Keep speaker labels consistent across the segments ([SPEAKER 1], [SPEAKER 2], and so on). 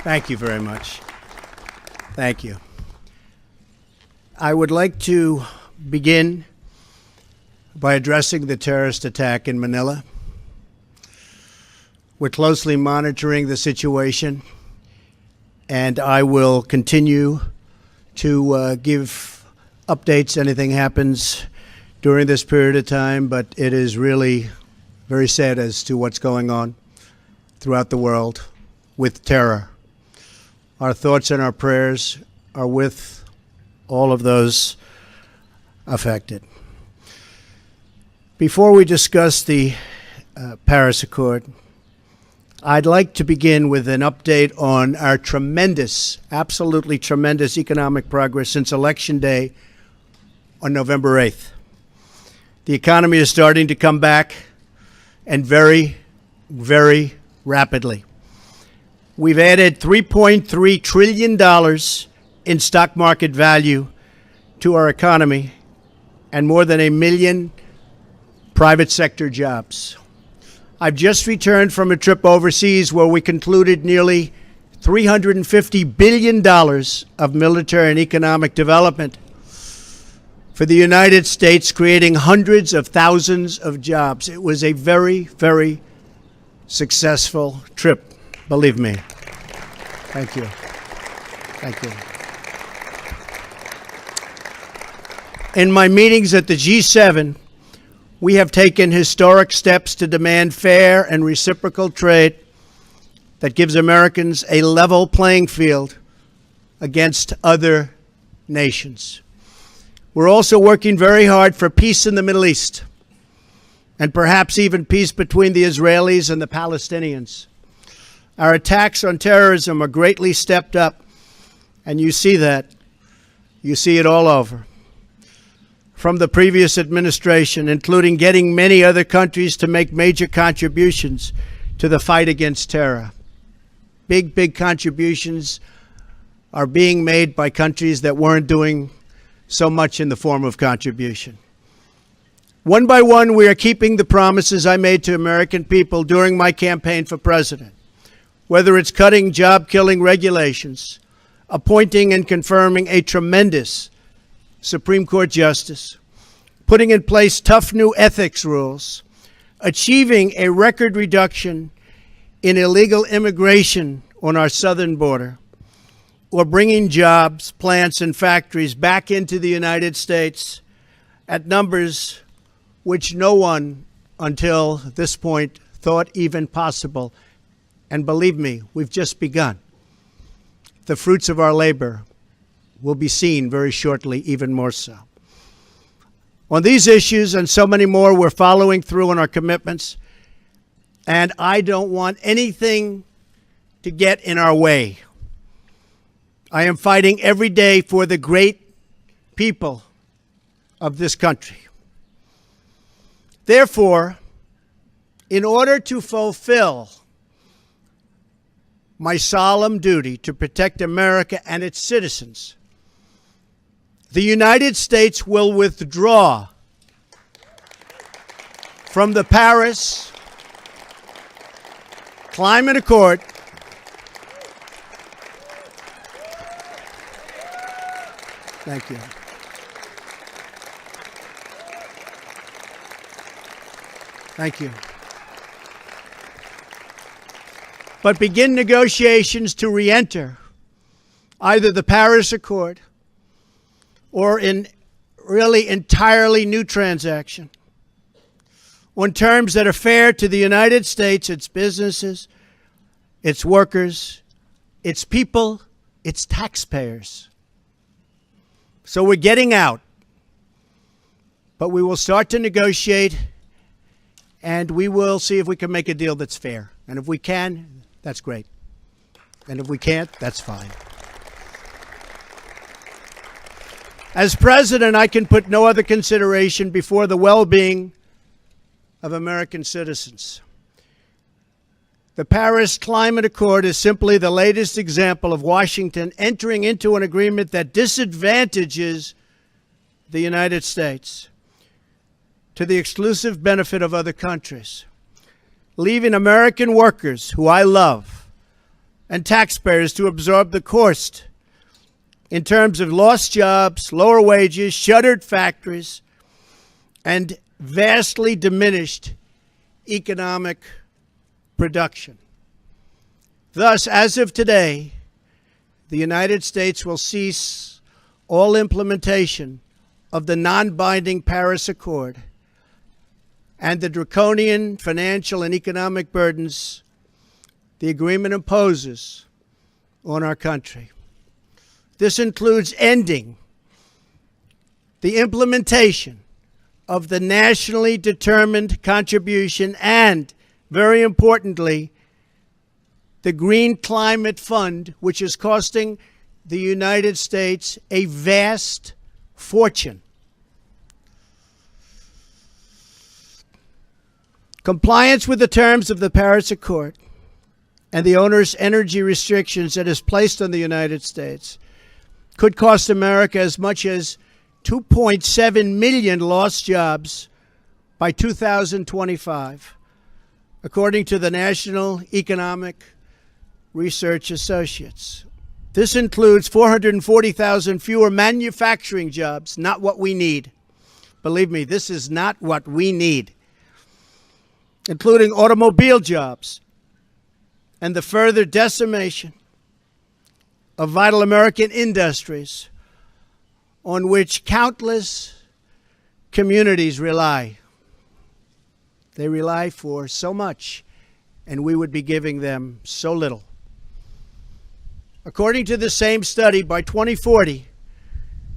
[SPEAKER 1] Thank you very much. Thank you. I would like to begin by addressing the terrorist attack in Manila. We're closely monitoring the situation, and I will continue to give updates. Anything happens during this period of time, but it is really very sad as to what's going on throughout the world with terror. Our thoughts and our prayers are with all of those affected. Before we discuss the Paris Accord, I'd like to begin with an update on our tremendous, absolutely tremendous economic progress since Election Day on November 8th. The economy is starting to come back, and very, very rapidly. We've added $3.3 trillion in stock market value to our economy and more than 1 million private sector jobs. I've just returned from a trip overseas where we concluded nearly $350 billion of military and economic development for the United States, creating hundreds of thousands of jobs. It was a very, very successful trip. Believe me. Thank you. Thank you. In my meetings at the G7, we have taken historic steps to demand fair and reciprocal trade that gives Americans a level playing field against other nations. We're also working very hard for peace in the Middle East, and perhaps even peace between the Israelis and the Palestinians. Our attacks on terrorism are greatly stepped up, and you see that. You see it all over. From the previous administration, including getting many other countries to make major contributions to the fight against terror. Big, big contributions are being made by countries that weren't doing so much in the form of contribution. One by one, we are keeping the promises I made to American people during my campaign for president. Whether it's cutting job-killing regulations, appointing and confirming a tremendous Supreme Court justice, putting in place tough new ethics rules, achieving a record reduction in illegal immigration on our southern border, or bringing jobs, plants, and factories back into the United States at numbers which no one until this point thought even possible. And believe me, we've just begun. The fruits of our labor will be seen very shortly, even more so. On these issues and so many more, we're following through on our commitments, and I don't want anything to get in our way. I am fighting every day for the great people of this country. Therefore, in order to fulfill my solemn duty to protect America and its citizens, the United States will withdraw from the Paris Climate Accord Thank you. Thank you. But begin negotiations to re-enter either the Paris Accord or in really entirely new transaction on terms that are fair to the United States, its businesses, its workers, its people, its taxpayers. So we're getting out, but we will start to negotiate, and we will see if we can make a deal that's fair. And if we can, that's great. And if we can't, that's fine. As president, I can put no other consideration before the well-being of American citizens. The Paris Climate Accord is simply the latest example of Washington entering into an agreement that disadvantages the United States to the exclusive benefit of other countries, leaving American workers, who I love, and taxpayers to absorb the cost in terms of lost jobs, lower wages, shuttered factories, and vastly diminished economic production. Thus, as of today, the United States will cease all implementation of the non-binding Paris Accord and the draconian financial and economic burdens the agreement imposes on our country. This includes ending the implementation of the nationally determined contribution and, very importantly, the Green Climate Fund, which is costing the United States a vast fortune. Compliance with the terms of the Paris Accord and the onerous energy restrictions that is placed on the United States could cost America as much as 2.7 million lost jobs by 2025, according to the National Economic Research Associates. This includes 440,000 fewer manufacturing jobs, not what we need. Believe me, this is not what we need, including automobile jobs, and the further decimation of vital American industries on which countless communities rely. They rely for so much, and we would be giving them so little. According to the same study, by 2040,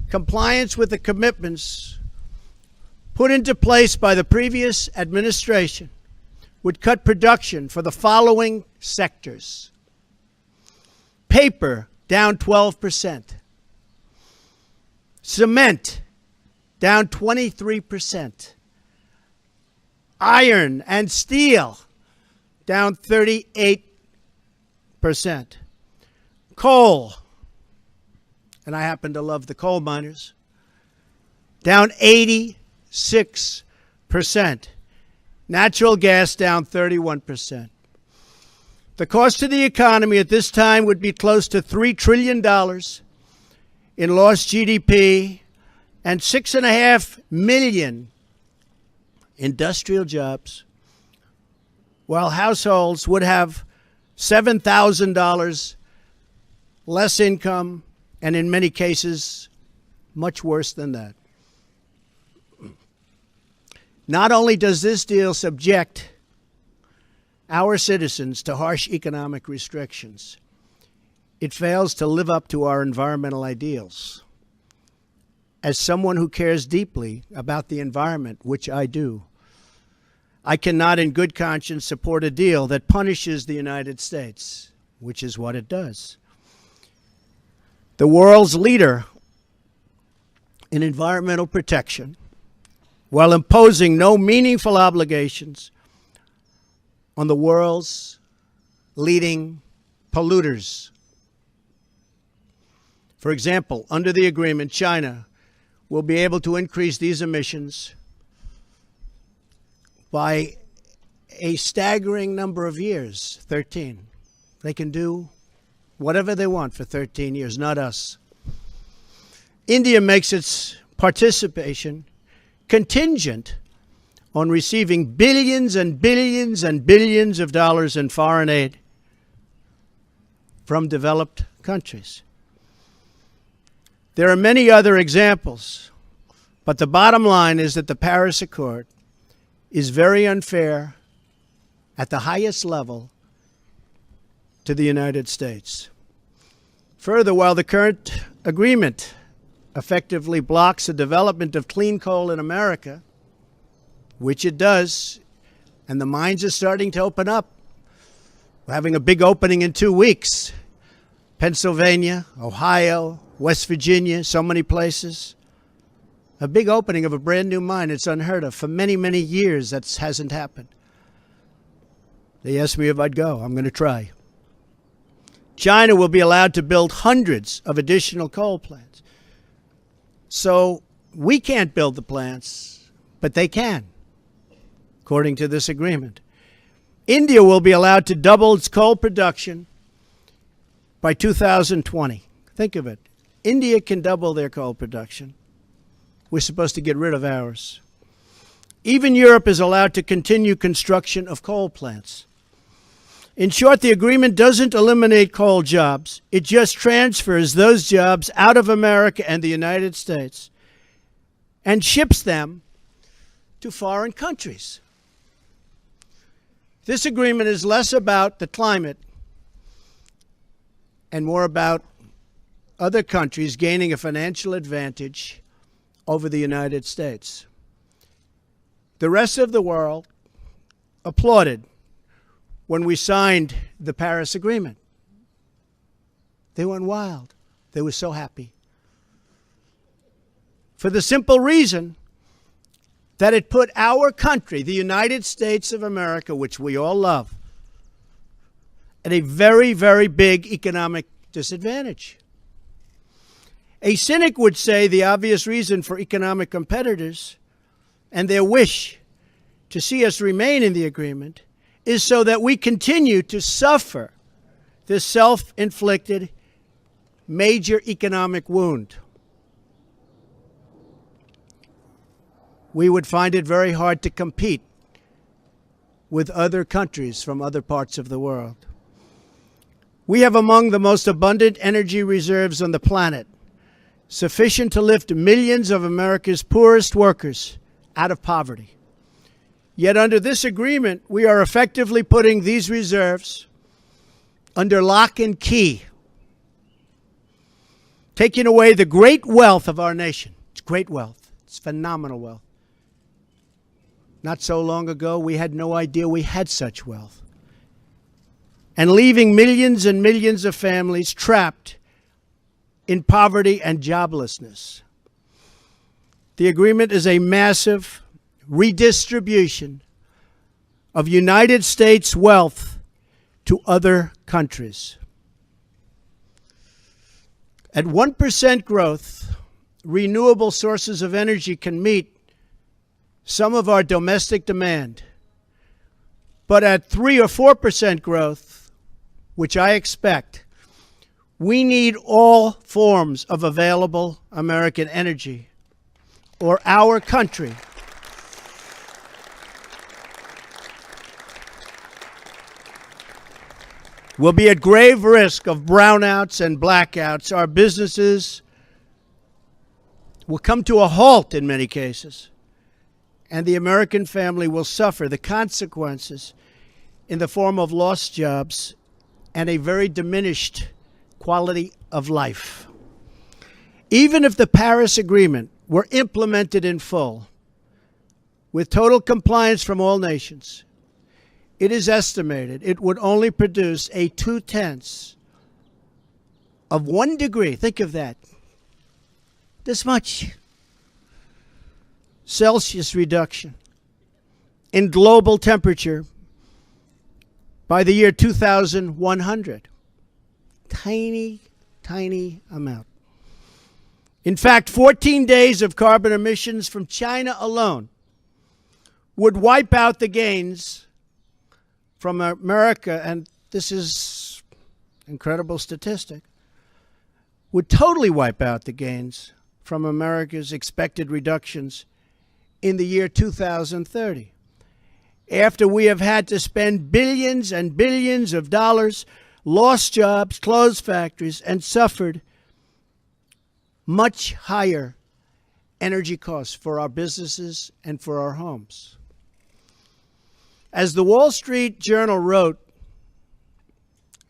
[SPEAKER 1] compliance with the commitments put into place by the previous administration would cut production for the following sectors: paper, down 12%. Cement, down 23%. Iron and steel, down 38%. Coal, and I happen to love the coal miners, down 86%. Natural gas, down 31%. The cost to the economy at this time would be close to $3 trillion in lost GDP and 6.5 million industrial jobs, while households would have $7,000 less income, and in many cases, much worse than that. Not only does this deal subject our citizens to harsh economic restrictions, it fails to live up to our environmental ideals. As someone who cares deeply about the environment, which I do, I cannot in good conscience support a deal that punishes the United States, which is what it does. The world's leader in environmental protection, while imposing no meaningful obligations on the world's leading polluters. For example, under the agreement, China will be able to increase these emissions by a staggering number of years, 13. They can do whatever they want for 13 years, not us. India makes its participation contingent on receiving billions and billions and billions of dollars in foreign aid from developed countries. There are many other examples, but the bottom line is that the Paris Accord is very unfair at the highest level to the United States. Further, while the current agreement effectively blocks the development of clean coal in America, which it does, and the mines are starting to open up. We're having a big opening in 2 weeks. Pennsylvania, Ohio, West Virginia, so many places. A big opening of a brand new mine. It's unheard of. For many, many years, that hasn't happened. They asked me if I'd go. I'm going to try. China will be allowed to build hundreds of additional coal plants. So we can't build the plants, but they can, according to this agreement. India will be allowed to double its coal production by 2020. Think of it. India can double their coal production. We're supposed to get rid of ours. Even Europe is allowed to continue construction of coal plants. In short, the agreement doesn't eliminate coal jobs. It just transfers those jobs out of America and the United States and ships them to foreign countries. This agreement is less about the climate and more about other countries gaining a financial advantage over the United States. The rest of the world applauded when we signed the Paris Agreement. They went wild. They were so happy. For the simple reason that it put our country, the United States of America, which we all love, at a very, very big economic disadvantage. A cynic would say the obvious reason for economic competitors and their wish to see us remain in the agreement is so that we continue to suffer this self-inflicted major economic wound. We would find it very hard to compete with other countries from other parts of the world. We have among the most abundant energy reserves on the planet, sufficient to lift millions of America's poorest workers out of poverty. Yet under this agreement, we are effectively putting these reserves under lock and key, taking away the great wealth of our nation. It's great wealth. It's phenomenal wealth. Not so long ago, we had no idea we had such wealth. And leaving millions and millions of families trapped in poverty and joblessness. The agreement is a massive redistribution of United States wealth to other countries. At 1% growth, renewable sources of energy can meet some of our domestic demand. But at 3 or 4% growth, which I expect, we need all forms of available American energy, or our country will be at grave risk of brownouts and blackouts. Our businesses will come to a halt in many cases, and the American family will suffer the consequences in the form of lost jobs and a very diminished quality of life. Even if the Paris Agreement were implemented in full, with total compliance from all nations, it is estimated it would only produce a 0.2 of 1 degree, think of that, this much Celsius reduction in global temperature by the year 2100. Tiny, tiny amount. In fact, 14 days of carbon emissions from China alone would wipe out the gains from America, and this is an incredible statistic, would totally wipe out the gains from America's expected reductions in the year 2030. After we have had to spend billions and billions of dollars, lost jobs, closed factories, and suffered much higher energy costs for our businesses and for our homes. As the Wall Street Journal wrote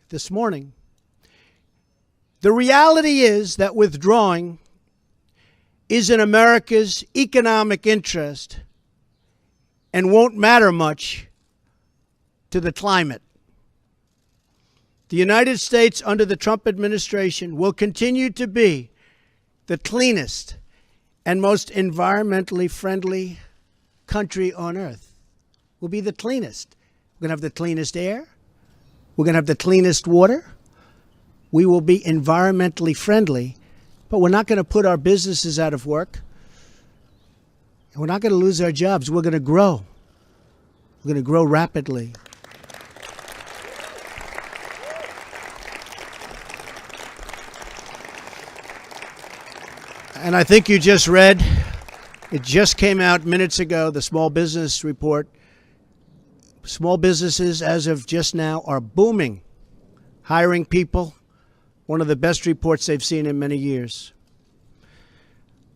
[SPEAKER 1] this morning, the reality is that withdrawing is in America's economic interest and won't matter much to the climate. The United States under the Trump administration will continue to be the cleanest and most environmentally friendly country on earth. We'll be the cleanest. We're going to have the cleanest air. We're going to have the cleanest water. We will be environmentally friendly, but we're not going to put our businesses out of work. And we're not going to lose our jobs. We're going to grow. We're going to grow rapidly. And I think you just read, it just came out minutes ago, the Small Business Report. Small businesses, as of just now, are booming, hiring people. One of the best reports they've seen in many years.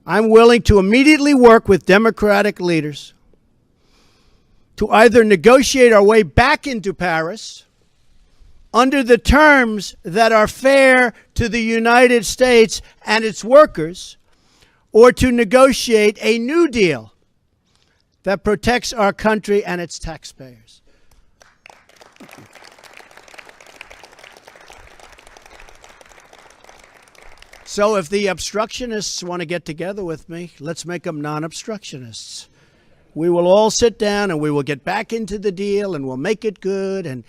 [SPEAKER 1] I'm willing to immediately work with Democratic leaders to either negotiate our way back into Paris under the terms that are fair to the United States and its workers, or to negotiate a new deal that protects our country and its taxpayers. So if the obstructionists want to get together with me, let's make them non-obstructionists. We will all sit down and we will get back into the deal and we'll make it good, and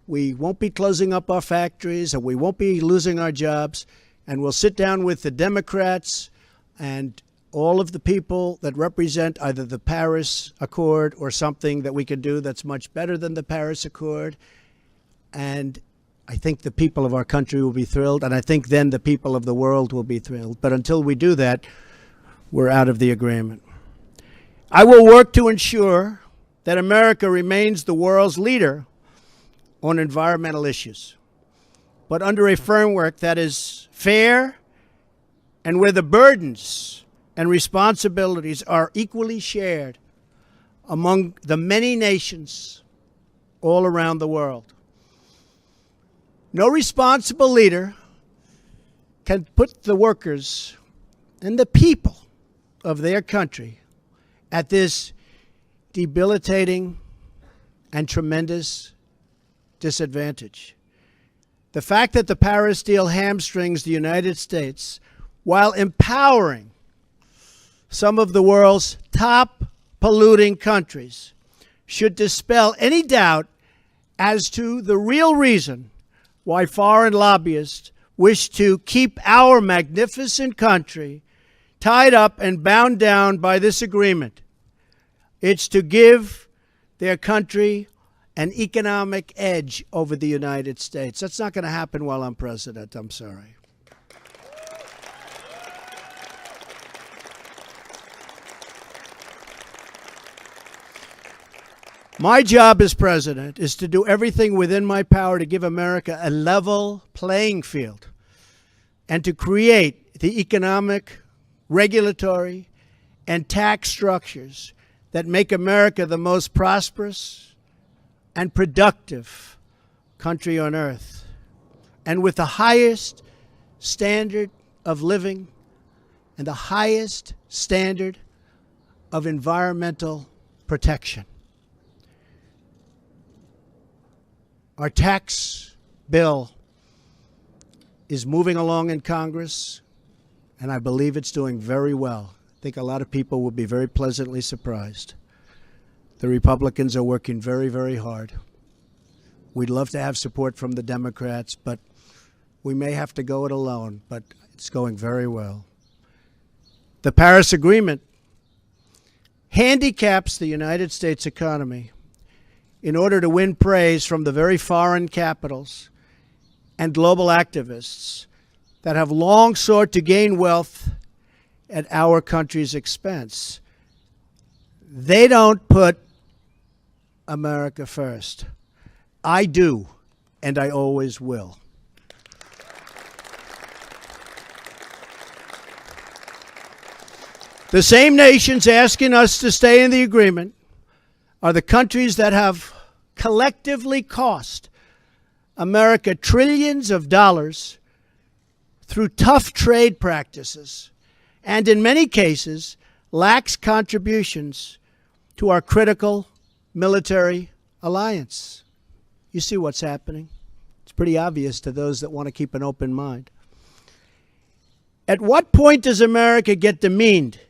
[SPEAKER 1] we won't be closing up our factories and we won't be losing our jobs, and we'll sit down with the Democrats and all of the people that represent either the Paris Accord or something that we can do that's much better than the Paris Accord. And I think the people of our country will be thrilled, and I think then the people of the world will be thrilled. But until we do that, we're out of the agreement. I will work to ensure that America remains the world's leader on environmental issues, but under a framework that is fair and where the burdens and responsibilities are equally shared among the many nations all around the world. No responsible leader can put the workers and the people of their country at this debilitating and tremendous disadvantage. The fact that the Paris deal hamstrings the United States while empowering some of the world's top polluting countries should dispel any doubt as to the real reason why foreign lobbyists wish to keep our magnificent country tied up and bound down by this agreement. It's to give their country an economic edge over the United States. That's not going to happen while I'm president. I'm sorry. My job as president is to do everything within my power to give America a level playing field and to create the economic, regulatory, and tax structures that make America the most prosperous and productive country on earth, and with the highest standard of living and the highest standard of environmental protection. Our tax bill is moving along in Congress, and I believe it's doing very well. I think a lot of people will be very pleasantly surprised. The Republicans are working very, very hard. We'd love to have support from the Democrats, but we may have to go it alone, but it's going very well. The Paris Agreement handicaps the United States economy in order to win praise from the very foreign capitals and global activists that have long sought to gain wealth at our country's expense. They don't put America first. I do, and I always will. The same nations asking us to stay in the agreement are the countries that have collectively cost America trillions of dollars through tough trade practices and, in many cases, lax contributions to our critical military alliance. You see what's happening. It's pretty obvious to those that want to keep an open mind. At what point does America get demeaned?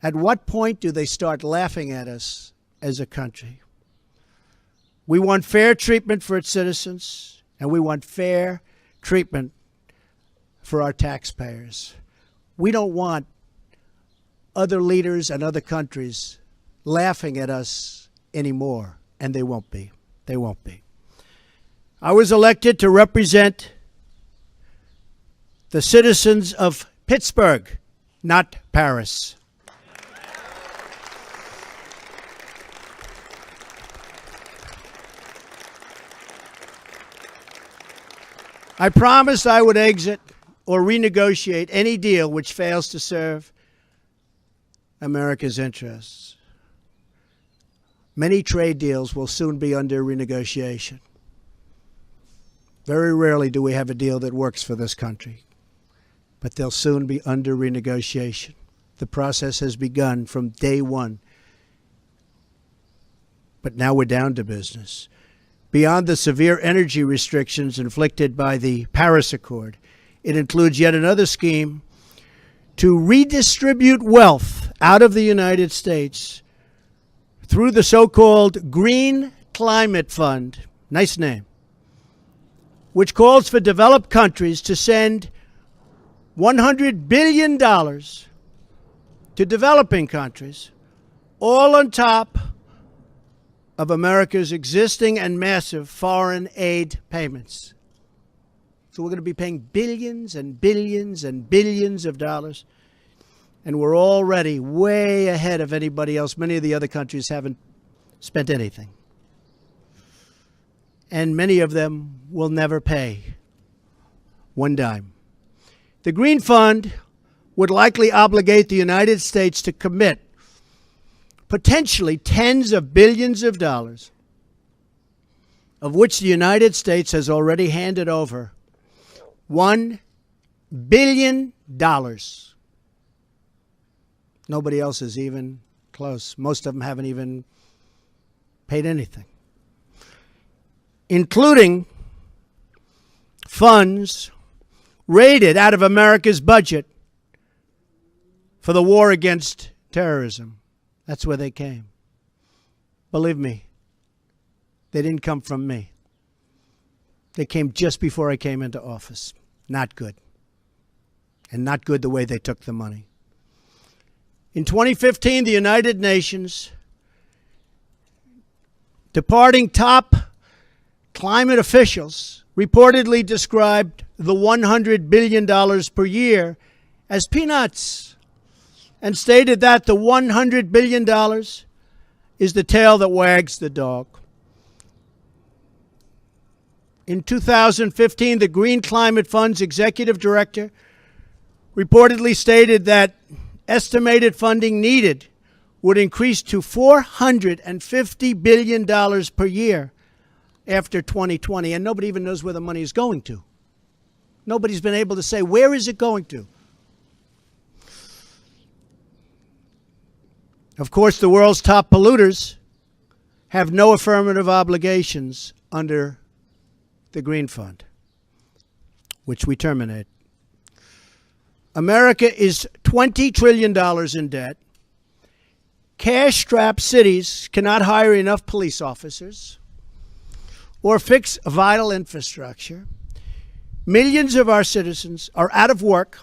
[SPEAKER 1] At what point do they start laughing at us as a country? We want fair treatment for its citizens, and we want fair treatment for our taxpayers. We don't want other leaders and other countries laughing at us anymore, and they won't be. They won't be. I was elected to represent the citizens of Pittsburgh, not Paris. I promised I would exit or renegotiate any deal which fails to serve America's interests. Many trade deals will soon be under renegotiation. Very rarely do we have a deal that works for this country, but they'll soon be under renegotiation. The process has begun from day one, but now we're down to business. Beyond the severe energy restrictions inflicted by the Paris Accord, it includes yet another scheme to redistribute wealth out of the United States through the so-called Green Climate Fund, nice name, which calls for developed countries to send $100 billion to developing countries, all on top of America's existing and massive foreign aid payments. So we're going to be paying billions and billions and billions of dollars, and we're already way ahead of anybody else. Many of the other countries haven't spent anything, and many of them will never pay one dime. The Green Fund would likely obligate the United States to commit potentially tens of billions of dollars, of which the United States has already handed over $1 billion. Nobody else is even close. Most of them haven't even paid anything, including funds raided out of America's budget for the war against terrorism. That's where they came. Believe me, they didn't come from me. They came just before I came into office. Not good. And not good the way they took the money. In 2015, the United Nations, departing top climate officials, reportedly described the $100 billion per year as peanuts, and stated that the $100 billion is the tail that wags the dog. In 2015, the Green Climate Fund's executive director reportedly stated that estimated funding needed would increase to $450 billion per year after 2020, and nobody even knows where the money is going to. Nobody's been able to say, where is it going to? Of course, the world's top polluters have no affirmative obligations under the Green Fund, which we terminate. America is $20 trillion in debt. Cash-strapped cities cannot hire enough police officers or fix vital infrastructure. Millions of our citizens are out of work,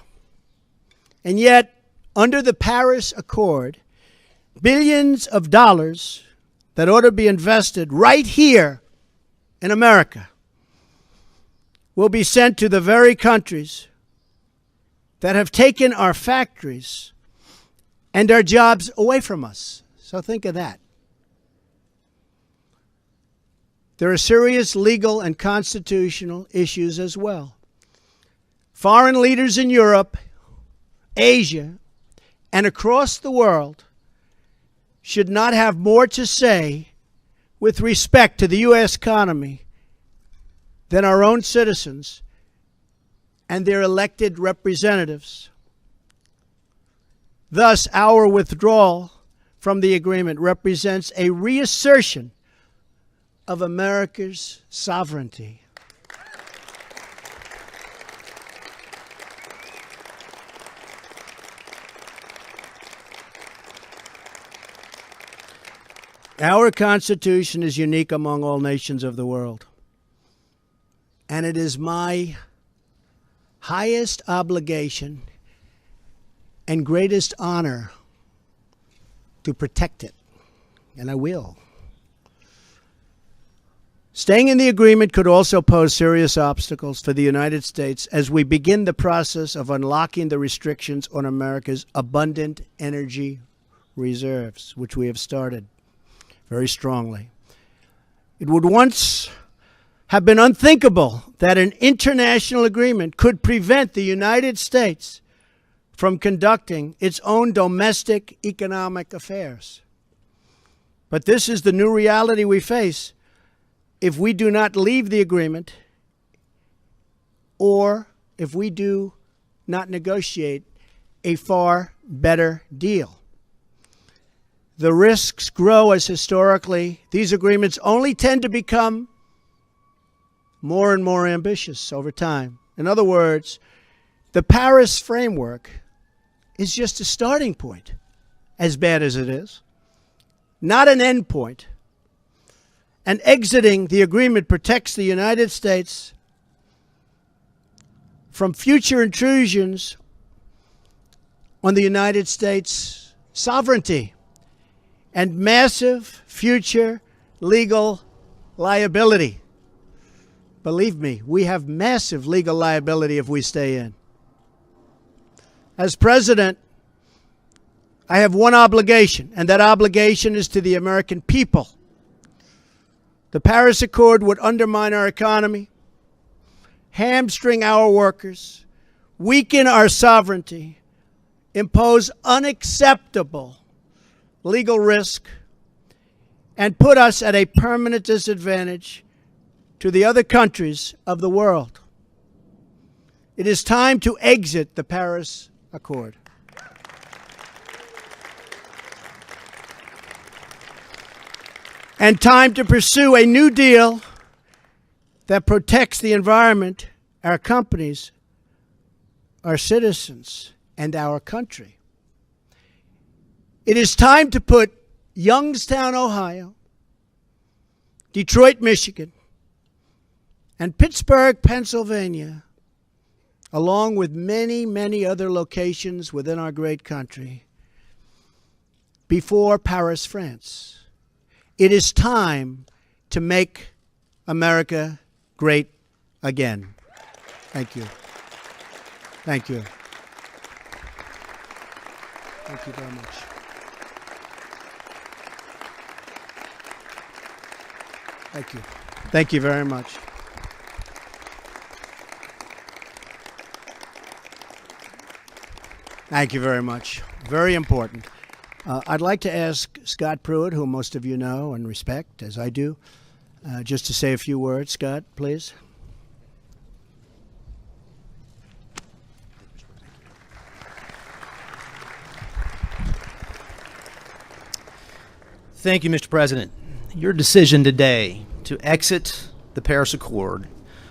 [SPEAKER 1] and yet, under the Paris Accord, billions of dollars that ought to be invested right here in America will be sent to the very countries that have taken our factories and our jobs away from us. So think of that. There are serious legal and constitutional issues as well. Foreign leaders in Europe, Asia, and across the world should not have more to say with respect to the U.S. economy than our own citizens and their elected representatives. Thus, our withdrawal from the agreement represents a reassertion of America's sovereignty. Our Constitution is unique among all nations of the world, and it is my highest obligation and greatest honor to protect it, and I will. Staying in the agreement could also pose serious obstacles for the United States as we begin the process of unlocking the restrictions on America's abundant energy reserves, which we have started very strongly. It would once have been unthinkable that an international agreement could prevent the United States from conducting its own domestic economic affairs. But this is the new reality we face if we do not leave the agreement or if we do not negotiate a far better deal. The risks grow as historically these agreements only tend to become more and more ambitious over time. In other words, the Paris framework is just a starting point, as bad as it is, not an end point. And exiting the agreement protects the United States from future intrusions on the United States sovereignty and massive future legal liability. Believe me, we have massive legal liability if we stay in. As president, I have one obligation, and that obligation is to the American people. The Paris Accord would undermine our economy, hamstring our workers, weaken our sovereignty, impose unacceptable legal risk, and put us at a permanent disadvantage to the other countries of the world. It is time to exit the Paris Accord. And time to pursue a new deal that protects the environment, our companies, our citizens, and our country. It is time to put Youngstown, Ohio, Detroit, Michigan, and Pittsburgh, Pennsylvania, along with many, many other locations within our great country, before Paris, France. It is time to make America great again. Thank you. Thank you. Thank you very much. Thank you. Thank you very much. Thank you very much. Very important. I'd like to ask Scott Pruitt, who most of you know and respect, as I do, just to say a few words. Scott, please.
[SPEAKER 2] Thank you, Mr. President. Your decision today to exit the Paris Accord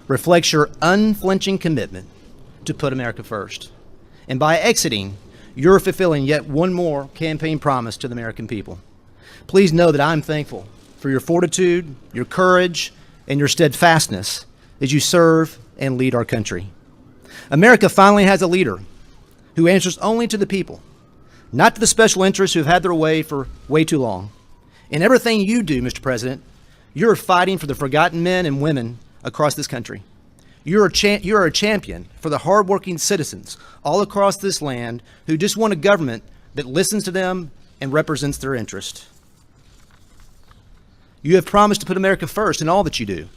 [SPEAKER 2] reflects your unflinching commitment to put America first. And by exiting, you're fulfilling yet one more campaign promise to the American people. Please know that I'm thankful for your fortitude, your courage, and your steadfastness as you serve and lead our country. America finally has a leader who answers only to the people, not to the special interests who have had their way for way too long. In everything you do, Mr. President, you're fighting for the forgotten men and women across this country. You're a champion for the hardworking citizens all across this land who just want a government that listens to them and represents their interest. You have promised to put America first in all that you do.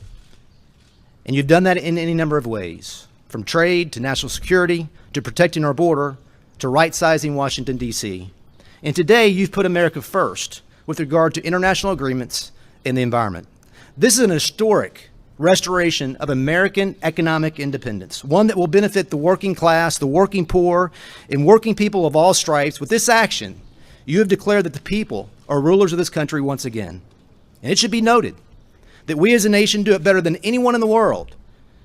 [SPEAKER 2] And you've done that in any number of ways, from trade to national security to protecting our border to right-sizing Washington, D.C. And today you've put America first with regard to international agreements and the environment. This is an historic restoration of American economic independence, one that will benefit the working class, the working poor, and working people of all stripes. With this action, you have declared that the people are rulers of this country once again. And it should be noted that we as a nation do it better than anyone in the world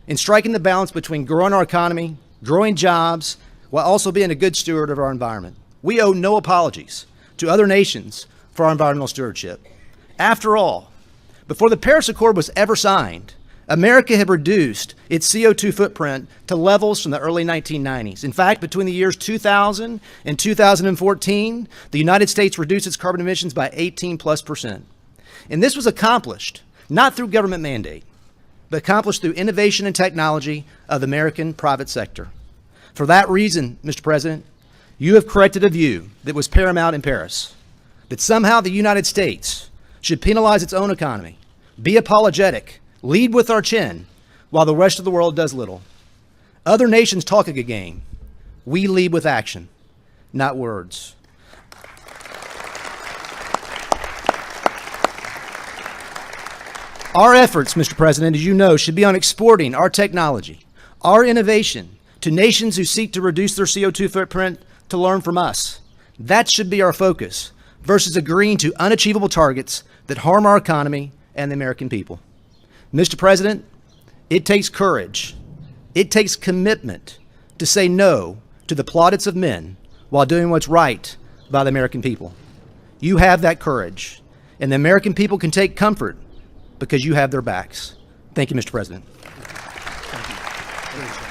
[SPEAKER 2] in striking the balance between growing our economy, growing jobs, while also being a good steward of our environment. We owe no apologies to other nations for our environmental stewardship. After all, before the Paris Accord was ever signed, America had reduced its CO2 footprint to levels from the early 1990s. In fact, between the years 2000 and 2014, the United States reduced its carbon emissions by 18+%. And this was accomplished not through government mandate, but accomplished through innovation and technology of the American private sector. For that reason, Mr. President, you have corrected a view that was paramount in Paris, that somehow the United States should penalize its own economy, be apologetic, lead with our chin, while the rest of the world does little. Other nations talk a good game. We lead with action, not words. Our efforts, Mr. President, as you know, should be on exporting our technology, our innovation, to nations who seek to reduce their CO2 footprint to learn from us. That should be our focus, versus agreeing to unachievable targets that harm our economy and the American people. Mr. President, it takes courage, it takes commitment to say no to the plaudits of men while doing what's right by the American people. You have that courage, and the American people can take comfort because you have their backs. Thank you, Mr. President.
[SPEAKER 1] Thank you.